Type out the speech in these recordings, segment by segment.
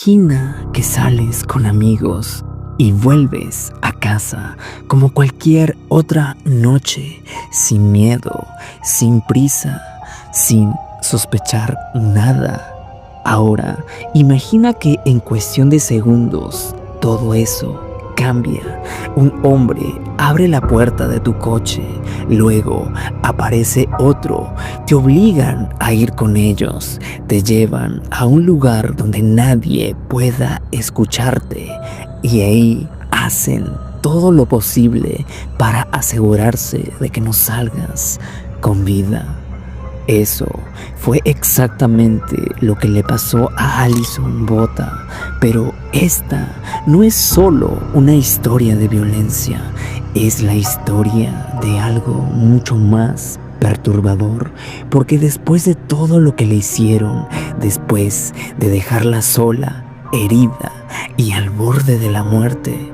Imagina que sales con amigos y vuelves a casa como cualquier otra noche, sin miedo, sin prisa, sin sospechar nada. Ahora, imagina que en cuestión de segundos todo eso cambia. Un hombre abre la puerta de tu coche, luego aparece otro, te obligan a ir con ellos, te llevan a un lugar donde nadie pueda escucharte y ahí hacen todo lo posible para asegurarse de que no salgas con vida. Eso fue exactamente lo que le pasó a Alison Botha, pero esta no es solo una historia de violencia, es la historia de algo mucho más perturbador, porque después de todo lo que le hicieron, después de dejarla sola, herida y al borde de la muerte,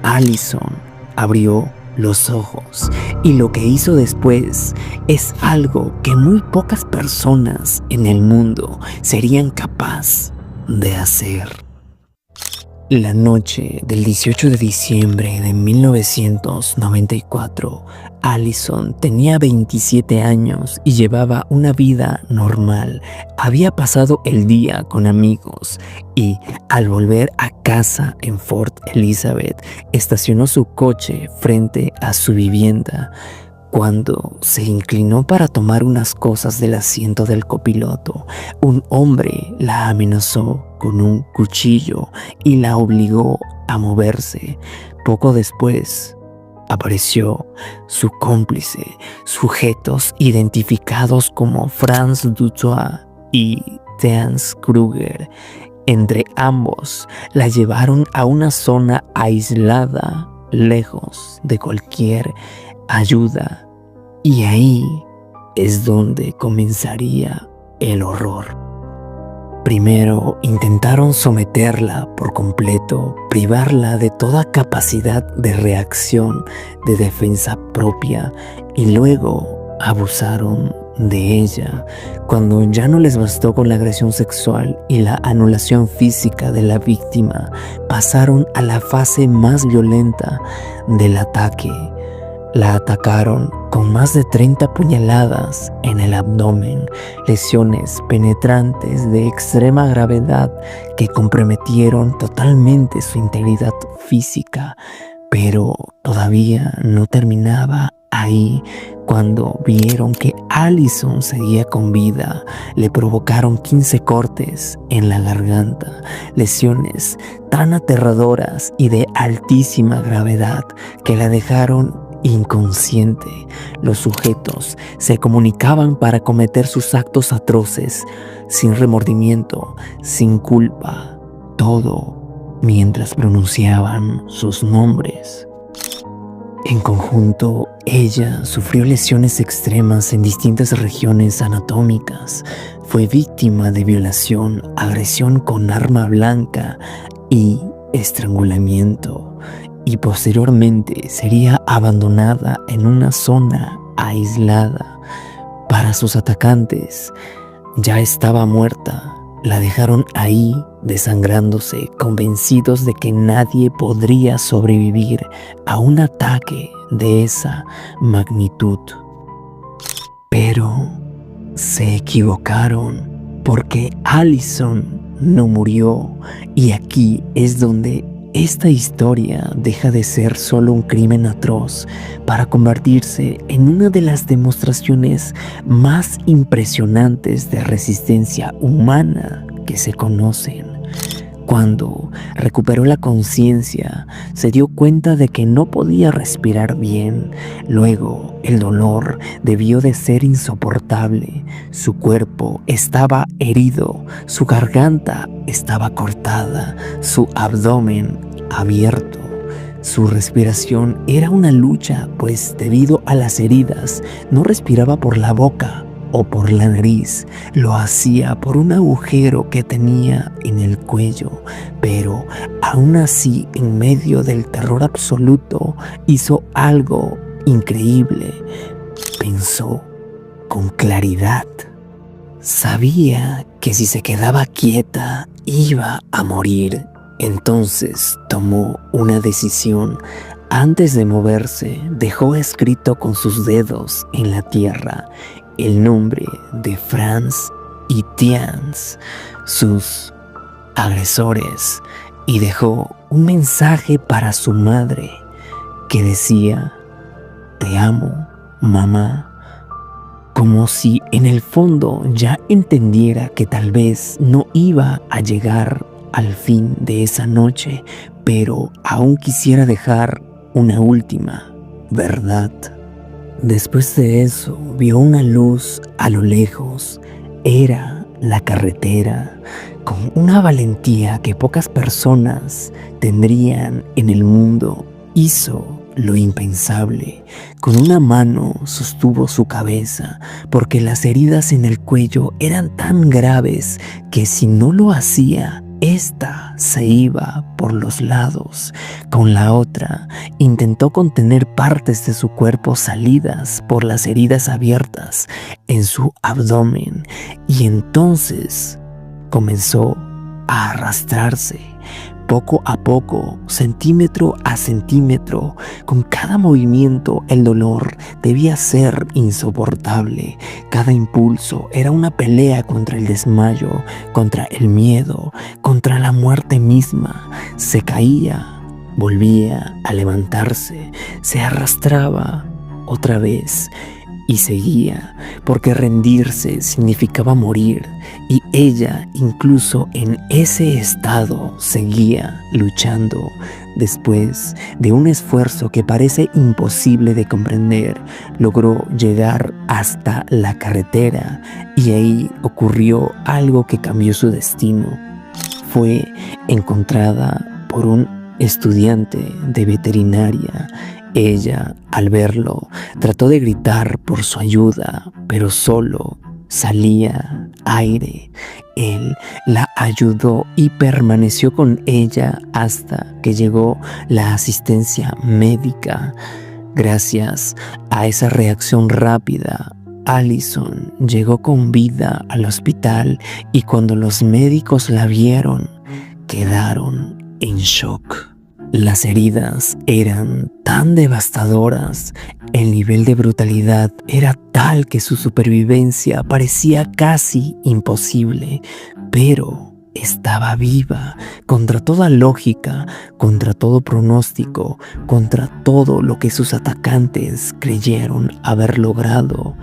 Alison abrió los ojos y lo que hizo después es algo que muy pocas personas en el mundo serían capaces de hacer. La noche del 18 de diciembre de 1994, Alison tenía 27 años y llevaba una vida normal. Había pasado el día con amigos y al volver a casa en Fort Elizabeth, estacionó su coche frente a su vivienda. Cuando se inclinó para tomar unas cosas del asiento del copiloto, un hombre la amenazó con un cuchillo y la obligó a moverse. Poco después, apareció su cómplice, sujetos identificados como Franz Dutoit y Hans Kruger. Entre ambos, la llevaron a una zona aislada, lejos de cualquier ayuda. Y ahí es donde comenzaría el horror. Primero intentaron someterla por completo, privarla de toda capacidad de reacción, de defensa propia, y luego abusaron de ella. Cuando ya no les bastó con la agresión sexual y la anulación física de la víctima, pasaron a la fase más violenta del ataque. La atacaron con más de 30 puñaladas en el abdomen, lesiones penetrantes de extrema gravedad que comprometieron totalmente su integridad física. Pero todavía no terminaba ahí. Cuando vieron que Alison seguía con vida, le provocaron 15 cortes en la garganta, lesiones tan aterradoras y de altísima gravedad que la dejaron inconsciente. Los sujetos se comunicaban para cometer sus actos atroces, sin remordimiento, sin culpa, todo mientras pronunciaban sus nombres. En conjunto, ella sufrió lesiones extremas en distintas regiones anatómicas, fue víctima de violación, agresión con arma blanca y estrangulamiento. Y posteriormente sería abandonada en una zona aislada. Para sus atacantes, ya estaba muerta. La dejaron ahí desangrándose, convencidos de que nadie podría sobrevivir a un ataque de esa magnitud. Pero se equivocaron, porque Alison no murió, y aquí es donde esta historia deja de ser solo un crimen atroz para convertirse en una de las demostraciones más impresionantes de resistencia humana que se conocen. Cuando recuperó la conciencia, se dio cuenta de que no podía respirar bien. Luego, el dolor debió de ser insoportable. Su cuerpo estaba herido, su garganta estaba cortada, su abdomen abierto. Su respiración era una lucha, pues debido a las heridas, no respiraba por la boca o por la nariz, lo hacía por un agujero que tenía en el cuello, pero aún así, en medio del terror absoluto, hizo algo increíble. Pensó con claridad. Sabía que si se quedaba quieta iba a morir. Entonces tomó una decisión. Antes de moverse, dejó escrito con sus dedos en la tierra el nombre de Franz y Tians, sus agresores, y dejó un mensaje para su madre que decía: "Te amo, mamá", como si en el fondo ya entendiera que tal vez no iba a llegar al fin de esa noche, pero aún quisiera dejar una última verdad. Después de eso, vio una luz a lo lejos. Era la carretera. Con una valentía que pocas personas tendrían en el mundo, hizo lo impensable. Con una mano sostuvo su cabeza, porque las heridas en el cuello eran tan graves que si no lo hacía, esta se iba por los lados. Con la otra, intentó contener partes de su cuerpo salidas por las heridas abiertas en su abdomen, y entonces comenzó a arrastrarse. Poco a poco, centímetro a centímetro, con cada movimiento el dolor debía ser insoportable. Cada impulso era una pelea contra el desmayo, contra el miedo, contra la muerte misma. Se caía, volvía a levantarse, se arrastraba otra vez y seguía, porque rendirse significaba morir, y ella, incluso en ese estado, seguía luchando. Después de un esfuerzo que parece imposible de comprender, logró llegar hasta la carretera, y ahí ocurrió algo que cambió su destino. Fue encontrada por un estudiante de veterinaria. Ella, al verlo, trató de gritar por su ayuda, pero solo salía aire. Él la ayudó y permaneció con ella hasta que llegó la asistencia médica. Gracias a esa reacción rápida, Allison llegó con vida al hospital, y cuando los médicos la vieron, quedaron en shock. Las heridas eran tan devastadoras, el nivel de brutalidad era tal que su supervivencia parecía casi imposible, pero estaba viva, contra toda lógica, contra todo pronóstico, contra todo lo que sus atacantes creyeron haber logrado.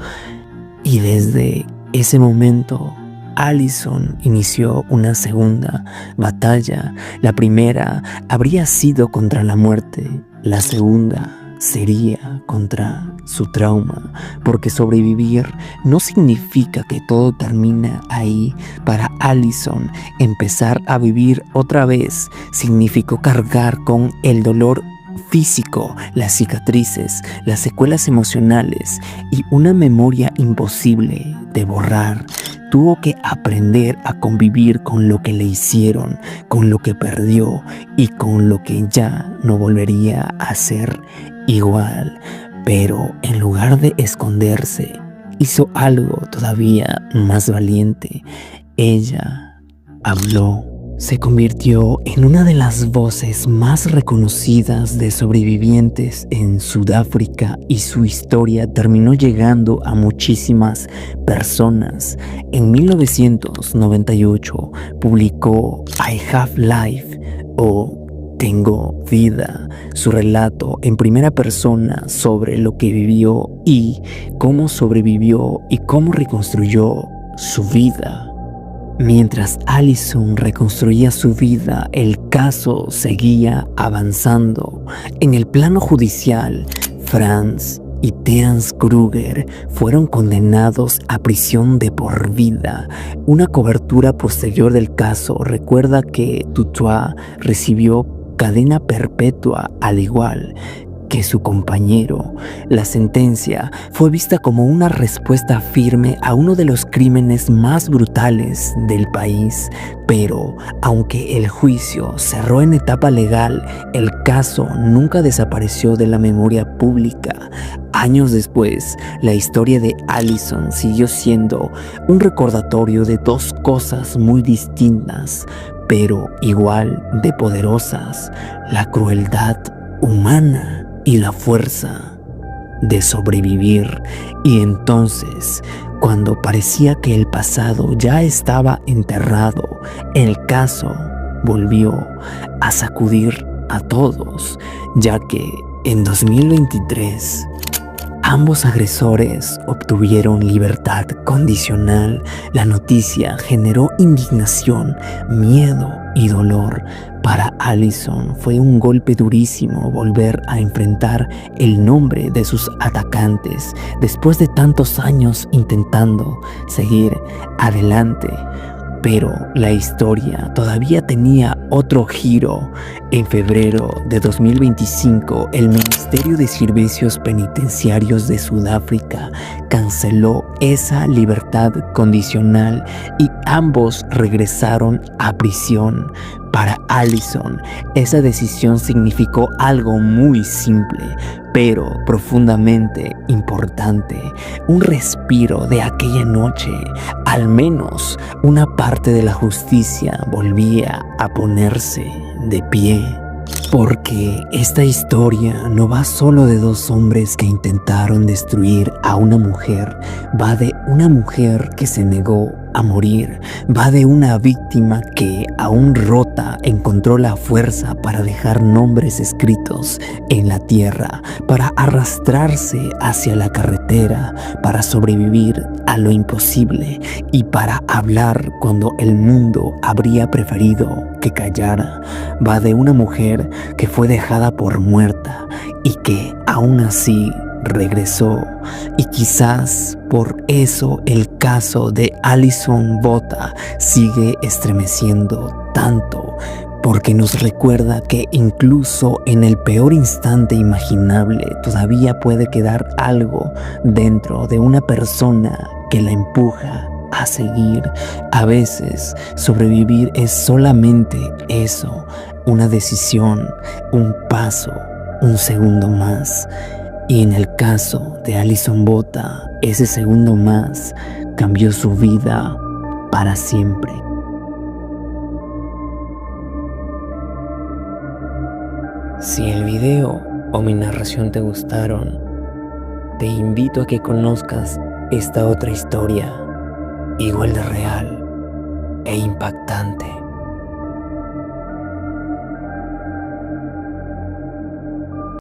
Y desde ese momento, Allison inició una segunda batalla. La primera habría sido contra la muerte, la segunda sería contra su trauma, porque sobrevivir no significa que todo termina ahí. Para Allison, empezar a vivir otra vez significó cargar con el dolor físico, las cicatrices, las secuelas emocionales y una memoria imposible de borrar. Tuvo que aprender a convivir con lo que le hicieron, con lo que perdió y con lo que ya no volvería a ser igual. Pero en lugar de esconderse, hizo algo todavía más valiente. Ella habló. Se convirtió en una de las voces más reconocidas de sobrevivientes en Sudáfrica, y su historia terminó llegando a muchísimas personas. En 1998 publicó I Have Life, o Tengo Vida, su relato en primera persona sobre lo que vivió y cómo sobrevivió y cómo reconstruyó su vida. Mientras Allison reconstruía su vida, el caso seguía avanzando. En el plano judicial, Franz y Terence Kruger fueron condenados a prisión de por vida. Una cobertura posterior del caso recuerda que Dutoit recibió cadena perpetua, al igual que su compañero. La sentencia fue vista como una respuesta firme a uno de los crímenes más brutales del país, pero aunque el juicio cerró en etapa legal, el caso nunca desapareció de la memoria pública. Años después, la historia de Allison siguió siendo un recordatorio de dos cosas muy distintas, pero igual de poderosas: la crueldad humana y la fuerza de sobrevivir. Y entonces, cuando parecía que el pasado ya estaba enterrado, el caso volvió a sacudir a todos, ya que en 2023 ambos agresores obtuvieron libertad condicional. La noticia generó indignación, miedo y dolor. Para Allison fue un golpe durísimo volver a enfrentar el nombre de sus atacantes después de tantos años intentando seguir adelante. Pero la historia todavía tenía otro giro. En febrero de 2025, el Ministerio de Servicios Penitenciarios de Sudáfrica canceló esa libertad condicional y ambos regresaron a prisión. Para Allison, esa decisión significó algo muy simple, pero profundamente importante: un respiro de aquella noche. Al menos una parte de la justicia volvía a ponerse de pie. Porque esta historia no va solo de dos hombres que intentaron destruir a una mujer, va de una mujer que se negó a morir, va de una víctima que, aún rota, encontró la fuerza para dejar nombres escritos en la tierra, para arrastrarse hacia la carretera, para sobrevivir a lo imposible y para hablar cuando el mundo habría preferido que callara. Va de una mujer que fue dejada por muerta y que aún así regresó. Y quizás por eso el caso de Allison Botha sigue estremeciendo tanto, porque nos recuerda que incluso en el peor instante imaginable todavía puede quedar algo dentro de una persona que la empuja a seguir. A veces sobrevivir es solamente eso: una decisión, un paso, un segundo más. Y en el caso de Allison Botha, ese segundo más cambió su vida para siempre. Si el video o mi narración te gustaron, te invito a que conozcas esta otra historia, igual de real e impactante.